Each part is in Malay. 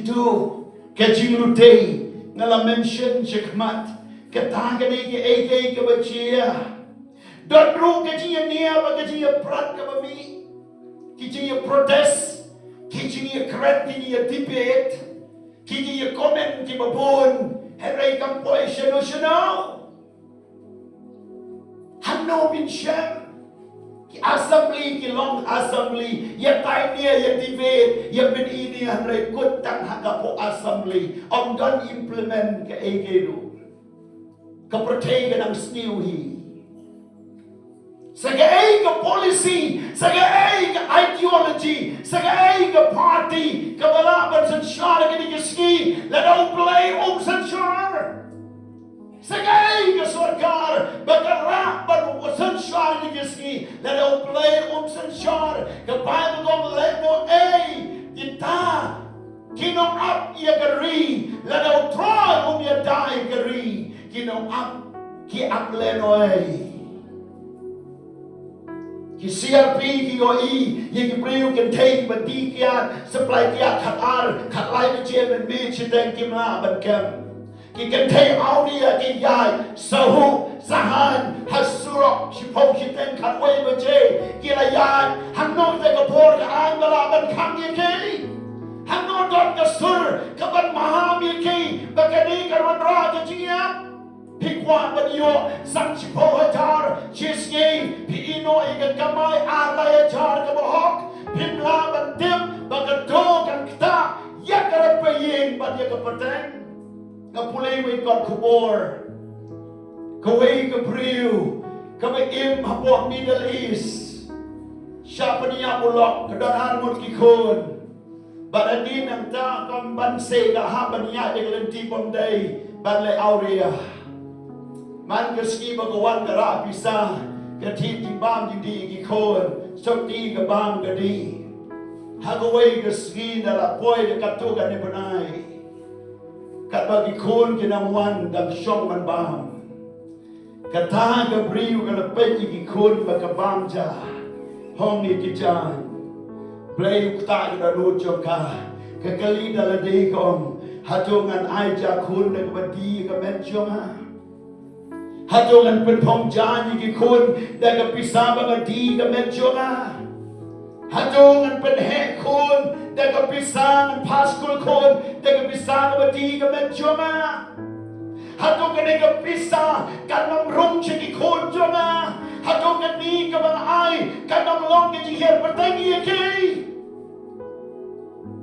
tu ke jing lutei ngala mention chekmat ke tanga ni ke eke ke bachia dot ru ke jing nia ba ke jing prat ke bami ke jing protest ke jing kret ke jing debate ke jing comment ke babon herai kampoi sheno Hanno bin Shem ki assembly ki long assembly ya tainia ya debate ya ben ini hanrai kut tang hakapo assembly om don implement ke egeru ke pertai ke nang sniu hi segai ke policy segai ke ideology segai ke party ke balaban sanshar ke diski let out play sanshar segai ke sarkar bergerak sanshar ni kiski lalu play sanshar ke Bible gom lemo kita kinong up ia geri lalu try ia die geri kinong up ki up leno ki CRP ki OE ye ki priu kan take bati kia supply kia khat lai ke chen ben mi chiteng kimla ban kem ki kan take audia ki yai sahu sahan hasurok shipong shiteng khat wei ba je ki la yai hanno te ka por ka ang bala ban kham ye ki hanno dot ka sur ka ban maham ye ki ba ka ni ka ron ra ka chia Pikwa banyo sang chipo hajar chisngi pi ino ikan kamai alay hajar kabohok pimla bantim bagato kan kita ya karap paying badya kapateng kapulay mo ikot kubor kaway kapriw kami im hapok Middle East siapa niya mulok kadanahan mo kikon badadin ang ta kambanse kahaban niya deglenti bomday banlay aurea man keski bagawan kara bisa ketit timbang di gikon sakti ke bang gadi hagawai keski dala poi de katugan ni benai kat bagi kon kinamwan dam syong man bam kata ke briu ke lepet gikon bakabam ja hong ni kijan blai ukta ke danu joka ke kali dala de kom hatungan ai ja kun de badi ke menjonga Hatungan penpong jani ki kun daga pisaba nga di ka medjonga. Hatungan penhe kun daga pisang paskul kun daga pisang nga di ka medjonga. Hatungan daga pisa kanam rung ki kun jonga. Hatungan ni ka mga ay kanam long ki her patengi ki.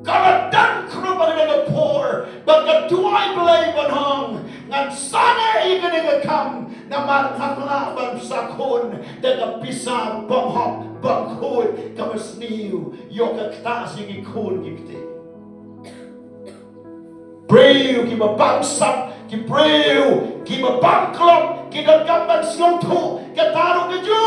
Kaladan kru daga poor baga tuay belay banhong ngan sana ikan daga kam naman nakla bang sakon daga pisa banghok bangkod kamasniu yoga ktasi ki kun gikti breu ki babangsap ki breu ki babangklop ki dagamban siyongtu kataro ka ju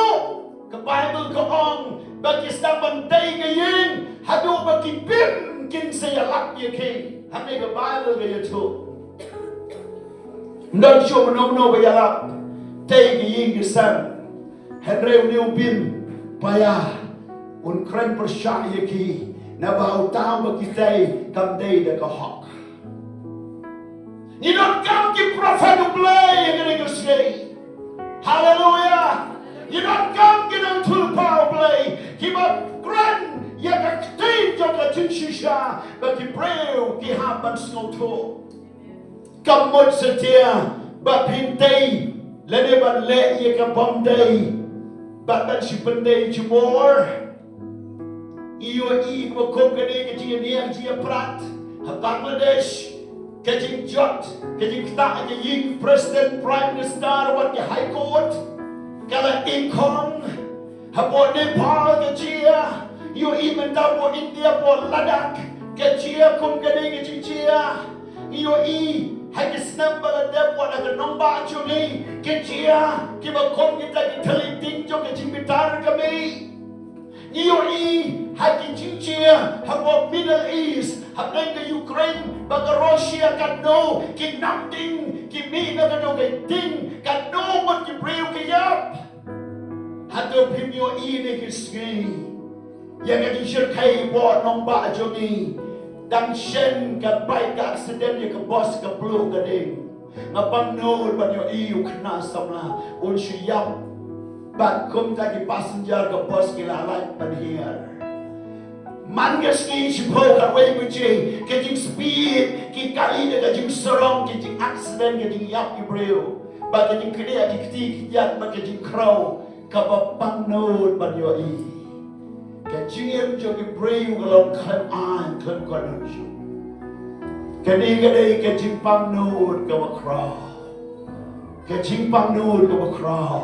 ka Bible ka ong bagi stamang day gayin hado bagi bim kin saya lak ye ki hamne ka Bible ka yutu ndan syo mano ba yalap tay giying gisan henreu niu bin paya un kren persya ye ki na bau tao ba kitay kam day da ka hok ni don't come ki prophet play ye ka say hallelujah you don't come ki don't to power play ki ba kren ya ka tin jo ka tin shisha ba ki breu ki haban snoto kamot setia ba pintay lene ban le ye ka bomday ba ban si penday jumor iyo i ko kongane ke ji ni ji prat ha Bangladesh ke ji jot ke ji kta ke yi president prime minister wat ke high court kala income ha bo Nepal ke ji you even down India for Ladakh ke chia kum ke dei ke chia you hai ke snap bala dep wa na nomba chuni ke chia ki ba kom kita ki thali ting jo ke chimitar ke me you hai ke chia ha bo Middle East ha ngai ke Ukraine ba ke Russia kan no ki nam ding ki mi na ka no ke ding kan no mon ki breu ke yap ha to pim you ne ke ski yang cái chuyện khai bỏ nông bạ cho mi ดังเช่นกับไปกับอักซิเดนต์กับบอสกับปลูกกันเองมาปังโนดบันยอีอยู่ขนาดสำนักอุนชิยับบัดคุมจากที่ passenger กับบอสกิลาไลบันเฮียมันก็สกีชิโพกับเวกุจีก็จิงสปีดกิกาอีเดก็จิงสรองก็จิงอักซิเดนต์ก็จิงยับอีเบลบัดก็จิงเคลียร์กิตีกิยัดบัดก็จิงคราวกับปังโนดบันยอีก็จิงเอ็มจะกิเบลก็ลงคันอ่านคันกันชูก็ดีก็ได้ก็จิงปังโนดกับคราวก็จิงปังโนดกับคราว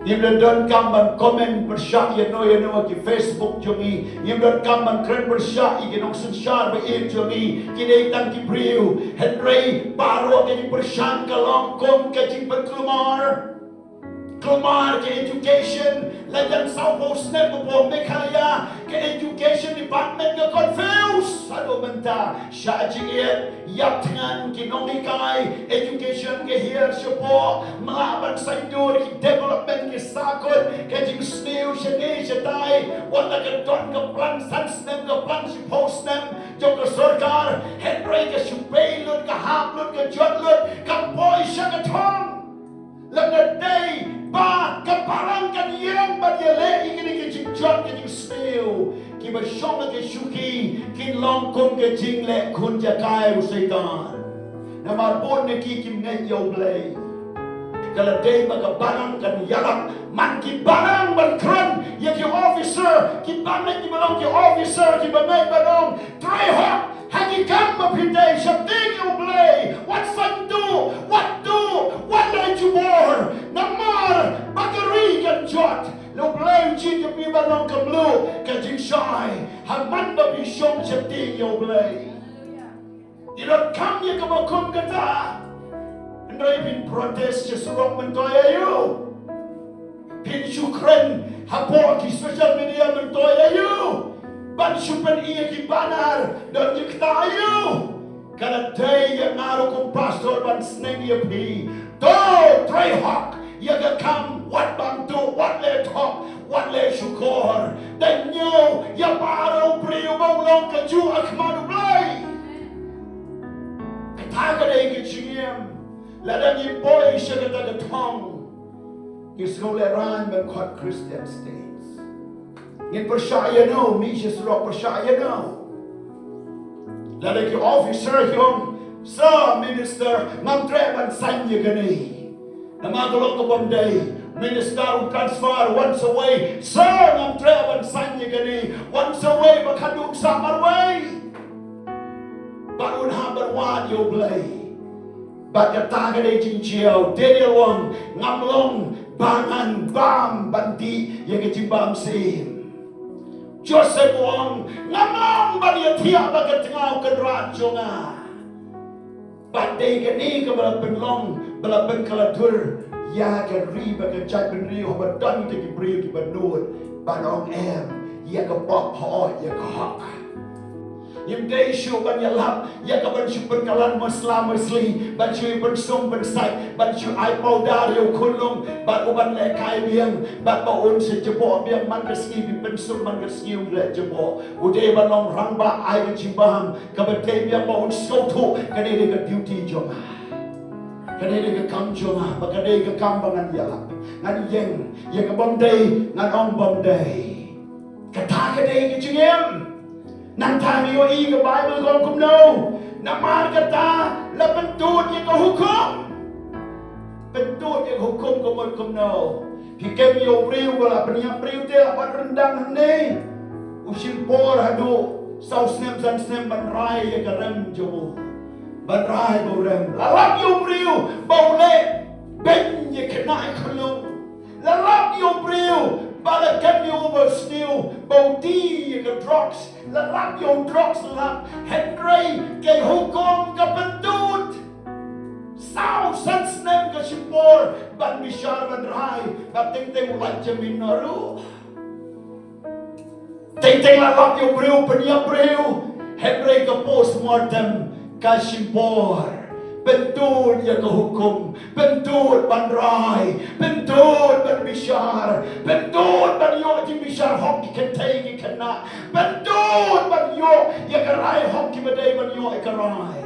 ยิ่งเดินกำมันคอมเมนต์ประชาอย่างน้อยอย่างน้อยที่ Facebook จงอียิ่งเดินกำมันเคลื่อนประชาอีกน้องสัญชาติไปเองจงอีกินเองตั้งที่บริวเฮนรี่ปาโรกันที่ประชากันลองกลมกันจิงเป็นคลูมาร์กัน education และยังสาวโพสเนปกับผมไม่ขายากัน education department ก็ confuse สะดุมันตาชาจิเอ็ดยับงานกินน้องนิกาย education ก็เฮียร์เฉพาะมาบันไซดูร์กิ development ก็สากลกันจิงสนิวชนีชตายวันละกันจนกับพลันสันสเนปกับพลันชิโพสเนปจงกับสรการเฮนรี่กับชุบเบย์ลุดกับฮาบลุดกับจอดลุดกับปอยชักทองแล้วก็ได้บ้ากับพลังกันเยี่ยมบัดเยเลอีกนี่ก็จิงจอดก็จิงสนิวกิบช่องก็ชุกีกินลองคงก็จิงและคุณจะกลายอุสัยตานนมาปนในกิมเนยโยเบลก็เลยได้มากับพลังกันยาลักมันกิพลังมันครั้นยังกิออฟฟิเซอร์กิพลังกิบลองกิออฟฟิเซอร์กิบังไงบังองไตรฮอกให้กิกำมาพิเดชติงโยเบล what fun do what did you more น้ำมันบักรีกันจอดลูกเลี้ยงจีนจะมีบังองกับลูกกันจิงชายให้มันมาพิชงชติงโยเบลที่เราคำยังกับมาคุมกันตาAndai pin protes sesuatu mentoya you, pin Ukraine hapok di social media mentoya you, ban supen iya ki banar dan jikta you, kalau day yang ngaruh kum pastor ban seneng iya pi, to try hak, ya ga kam what bantu, what let hok, what let syukur, dan nyo ya baru priu maulong keju akmanu blay, kata day kecingiem. และดังยิ่งบ่อยเชื่อกันแต่ทองกิสโกเลรานเป็นคอดคริสเตียนสเตทส์ยิ่งประชาชนมีเชื่อสรอกประชาชนและดังยิ่งออฟฟิเซอร์ยงซามินิสเตอร์มันเทรมันสัญญากันนี่น้ำมันก็ลงกับบันไดมินิสเตอร์ทรานสเฟอร์ once away ซามันเทรมันสัญญากันนี่ once away มาขัดดุกสามวันไว้บัดอุณหาบัดวาดโยเบลบัดกตากระเดจิงเชียวเดนิเอลวงงำลงบางอันบามบันดียังกจิงบามซีมโจเซฟวงงำลงบัดยาเทียบัดกตงาวกันราชงาบัดเดกันนี้ก็บัดเป็นลงบัดเป็นคลาทุรยากันรีบัดกันใจเป็นรีหัวบัดดันจะกิบรีกิบัดนูดบัดน้องแอมยากระปอกพอยากระหักยิ่งได้ชูบัญญัติอยากบัญชีเป็นกัลลันมุสลิมมุสลิมบัญชีเป็นซุ่มเป็นใส่บัญชีไอเปาดาริโอคุณลุงบัดอุบันเล่กายเบียงบัดปะอุนเสจบ่เบียงมันก็สกีเป็นซุ่มมันก็สกีเล่จบ่อุเดบันลองรังบะไอกันชิบามกับเทเบียงปะอุนสกุทุกันเองก็ดิวตี้จงกันเองก็คำจงบักันเองก็คำบังอันยาลับงั้นยังกับบอมเดย์งั้นองบอมเดย์กระทากันเองก็จริงนั่งทางมีอีกับไบเบิลของคุณโน่น้ำมันกตาและเป็นตูดยังกับหุกคมเป็นตูดยังหุกคมกับคุณโน่พี่เก็บโยปริวเวลาเป็นยังปริวเตะวันรันดังหันนี้อุชิมปอร์ฮัดูสาวสเนมซันสเนมบันไรยังกับเริ่มจูบันไรบูเริ่มละลับโยปริวเบาเล่เป็นยังขนาดคุณลุงละลับโยปริวบาลเก็บโยบสติลเบาดียังกับดรักส์ละลับโยดรักส์ละเฮนรี่เกี่ยวหุกมกับเป็นตูดสาวสันสเนมกับชิมปอร์บันมิชาร์บันไรแบบเต็งๆหลังจะมีนารูเต็งๆละลับโยบริวเป็นยังบริวเฮนรี่กับโพสต์มอร์เตมกับชิมปอร์เป็นตูดยังกับหุกมเป็นตูดบันไรเป็นตูดมิชาร์เป็นตูดบันโยจิมิชาร์ฮอกกิเคนเทกิเคนนะเป็นตู bentuk banyo ya karai hok ki badai banyo karai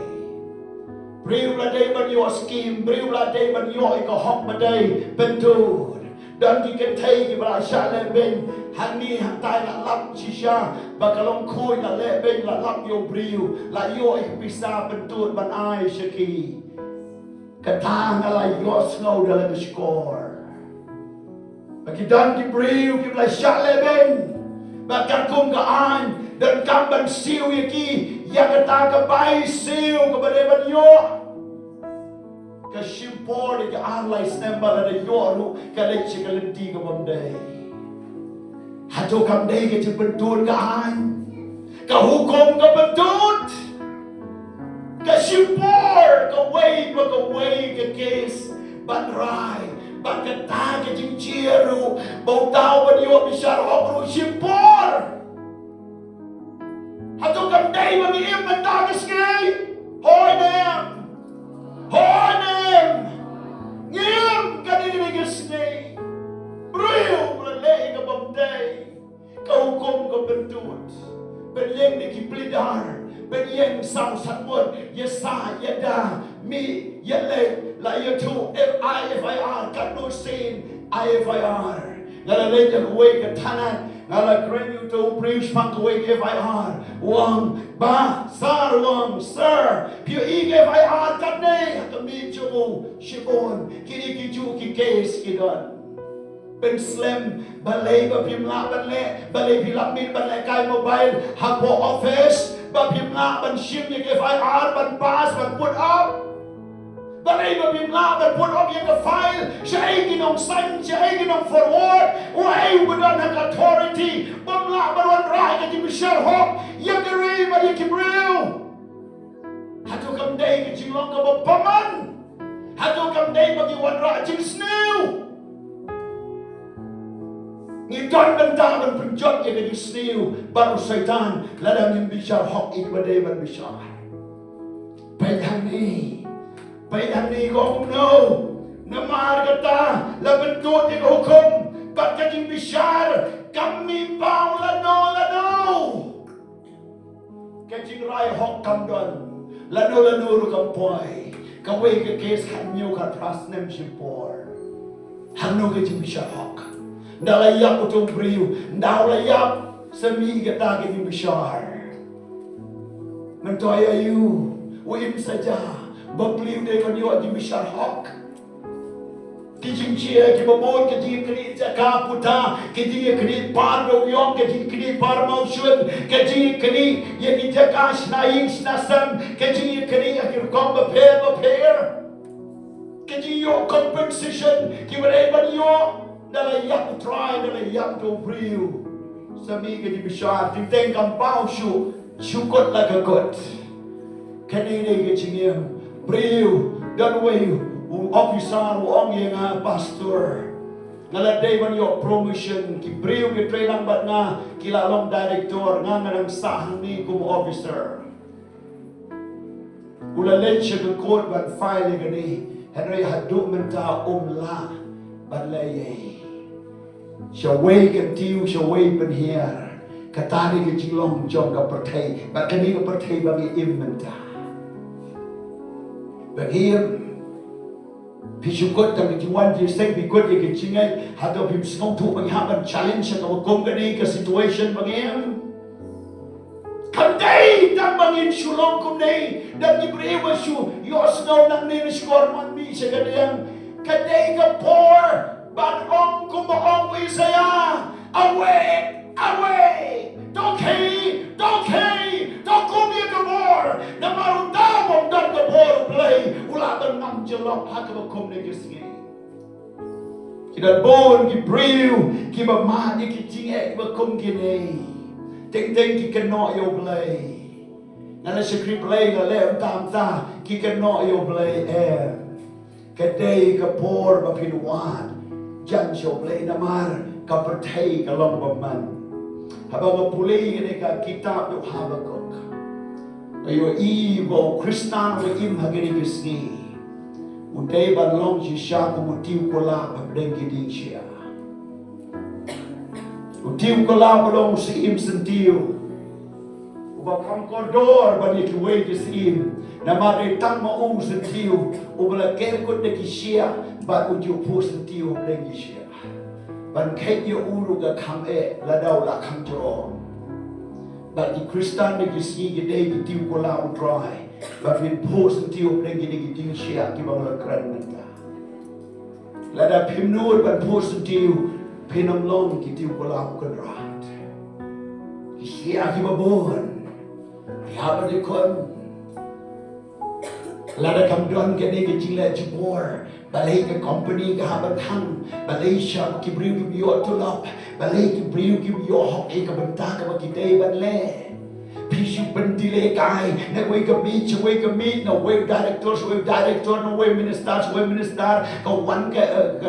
beriu ladai banyo skim beriu ladai banyo ka hok badai bentuk dan kita tahu kita syala ben hani hantai la lap shisha bakalong koi la le ben la lap yo beriu la yo bisa bentuk ban ai syaki katang la yo snow dalam skor bagi dan di beriu kita syala ben bakal kum kaan dan kamban siu yaki yang kata kebai siu kepada banyo ke simpor ke arlai snembal ada yoru ke leci ke lenti ke bamdai hato kamdai ke cebentun kaan ke hukum ke bentut ke simpor ke way ke kes banrai ban kata ke cinciru bau tahu banyo bisyar hokru simpor hato kamdai bagi iman tagas kay hoy nem ngim kanini gisni beriu meleleh ke bamdai ke hukum ke bentut benyeng di kiplidar benyeng sang satmut yesa yada mi yele la yatu FIR kanusin IFIR ngala leja kuwe ke tanan ngala krenyu to bridge pang kuwe ke FIR wang ba sar wang sir pio ig FIR katne kami chumu shibon kini kiju ki case kidon ben slam balay ba pimla balay pilamid balay kay mobile hapo office ba pimla ban shim ye FIR ban pass ban put up balay ba pimla ban put up ye file siya ay ginong sign siya ay ginong forward way budan ang authority bamla ban rai ka di Michelle Hawk ye gari ba ye kibril hato kam day ka jilong ka paman hato kam day bagi wadra jing snew ngidon benda ban penjot ye ka di snew baru syaitan ladang yung Michelle Hawk ikbaday ban Michelle Bayang ni kong no namar kata labentut ni hukum bat kajing bisyar kami bau lano kajing rai hok kam don lano ru kam poi kawai ke kes hanyo ka trust nem simpor hanno kajing bisyar hok ndalayap utong beriu ndalayap semi kata kajing bisyar mentoy ayu uim saja Bapliu de kanyo di Michelle Hawk. Kijing chia ki babon kijing kri jaka puta kijing kri par do yong kijing kri par mau shun kijing kri ye ki jaka shnaing snasam kijing kri akir kom ba pair kijing yo compensation ki bare ban yo dala yak try dala yak to brio sami ki di bishar ting teng kam pau shu shukot la ka got kanini kijing beriu dan wayu officer wong yang pastor ngaladay man yo promotion ki beriu ki training bat nga kilalong director nga nang sahang ni kum officer ulalay siya ng court bat file gani henry haduk menta la balay siya way kantiu siya way penhiar katari ki jilong jong ka pertay bat kani ka pertay bagi imenta Bagian pisukot tapi tuan dia seng pikut dia kecingai atau pim sengong tu penghaman challenge atau hukum kini ke situation bagian kandai dan bangin sulong kumnei dan diberi wasu yosno nang ni skor man mi segadang kandai ke por ban ong kumaong wisaya away don't kumi ke por na marunta mong dan ke por play ula ban nam jelok hakaba kumne gisngi kita bon ki beriu ki ba mani ki jinge ba kum kini ting ki keno yo play ngala sekri play ngale tam ta ki keno yo play kadai ka por ba pinwan jan show play namar ka pertai ka long ba man habang pulay ni ka kitab yo Habakuk ayo ibo Kristan wa im hagiri gisni uday ban long siya kumutiu ko la pabdeng giding siya utiu ko la balong si im sentiu Bakam kodor bani ki wages in. Nama de tang ma sentiu. Ubala kerkot de kisia. But uju po sentiu blengi sia. Ban kait yo uru ga kam ladau la kam joro. But the Christian de kisi gede ki tiu kola utrai. But with po sentiu blengi de ki tiu sia ki bang la kran menta. Lada pimnur ban po sentiu pinam long ki tiu kola ukadrat. Sia ki babon. Apa dia kon? Lada kamduan kini kecilnya jebor, balai ke company ke habat hang, balai siapa kibriu kibiu tulap, balai kibriu kibiu hok ke bentar ke bagi day balai. Pisu bentile kai, na way ke meet, na way director, na way minister, ke one ke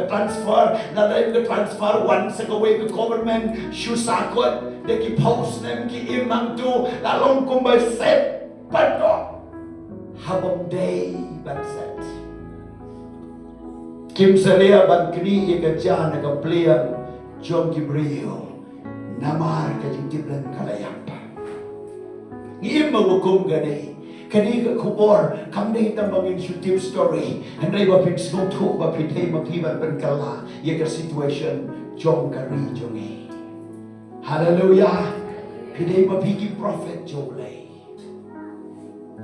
transfer, na day ke transfer one se ke way ke government, susakot. Deki post nem ki imang tu lalong kumbai set pato habang day ban set kim salia ban kini ika jana ka pliang jom kibriyo namar ka jintiblan kalayapa ngima wakum gani kani ka kubor kamne tambangin shooting story handai ba pin snow tu ba pin hey makiban ban kala ika situation jom kari jongi. Hallelujah. Pidei mapiki prophet jolai.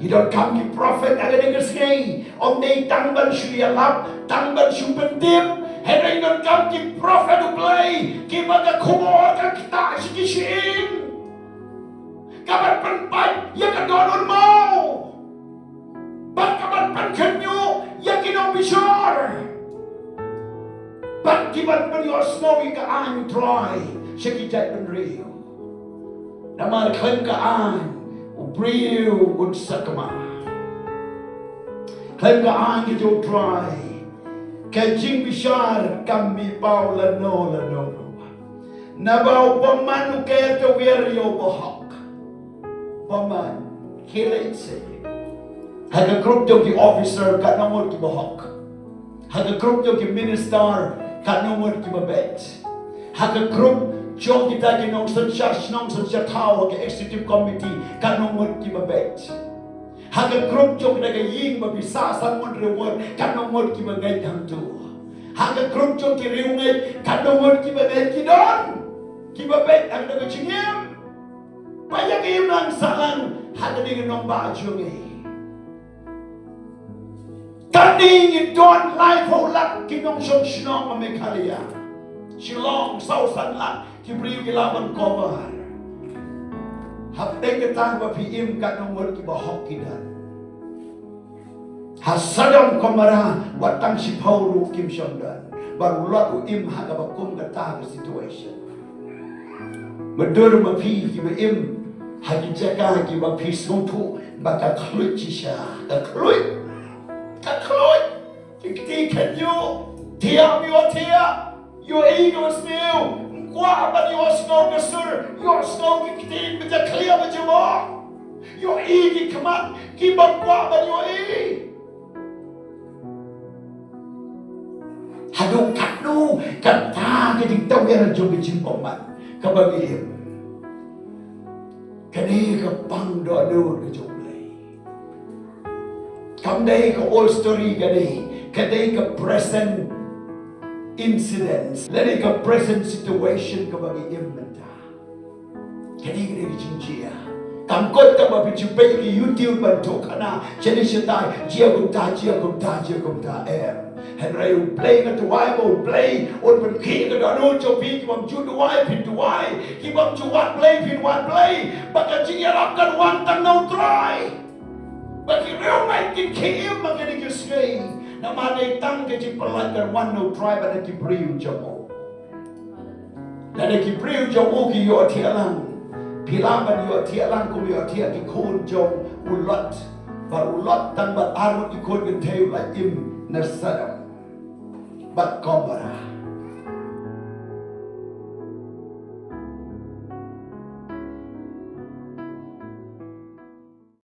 You don't come ki prophet aga dengar sei. Om dei tangban syalap, tangban syubentim. Henry don't come ki prophet ublay. Ki baga kumor ka kita sikishin. Kabar penpai ya ka donon mau. Bak kabar penkenyo ya kinong bishar. Bak kibat pen your snowy ka an try. Sekijat penriu nama klaim kaan ubriu unsakama klaim kaan gitu try kajing bishar kami pau lano nabau paman uke to werio bohak paman kiletse haga group jo ki officer kat nomor ki bohak haga group jo ki minister kat nomor ki babet haga group Jom kita ke nong sen tau ke executive committee kanong mut ki babet. Haga group jom kita ke ying mabisa san mon reward kanong mut ki bagay hang tu. Haga group jom ki riungai kanong mut ki bagay ki don. Ki babet ang daga chingim. Payang im nang salang haga ding nong ba jungi. Tanding don life ho lak ki nong shnong mamekalia. Shilong sausan lak kibriu kilaban kobar hapde ketang ba piim kat nomor ki bahok kidan hasadam komara watang si paulu kim shondan baru lot im haga bakum kata situation medur ma pi ki ba im hagi jaka ki ba pi sontu baka khlut chisha ka khlut ki kanyo tiam yo tia your ego is new. Wah, but your snow gesur, your snow kitin, but the clear with your law. Your ego come up, keep up wah, but your ego. Hadong kanu, kata kiting tawir jogi jimpoman, kabagihim. Kani ka pang doa-doa ka joglay. Kamday ka all story kani, kaday ka present incidents, letting a present situation ka bagi imenta. Kani kini jinjia. Kamkot ka ba bichupai ki YouTube bantu kana. Jadi setai jia kumta. Henry will play ka tuwai mo play. On pen ki ka dano chopi ki bang ju tuwai pin tuwai. Ki bang ju wat play pin wat play. Baka jia rapkan wan tang no try. Baki real mai kin ki im magani ki skay. Namane tang ke ci pelanggar one no tribe ada ki priu jamo. Ada ki priu jamo ki yo tialang. Pilaban yo tialang ku yo tia ki kon jom ulat. Bar ulat tang bat arut ki kon gen teu la im nasadam. Bat komara.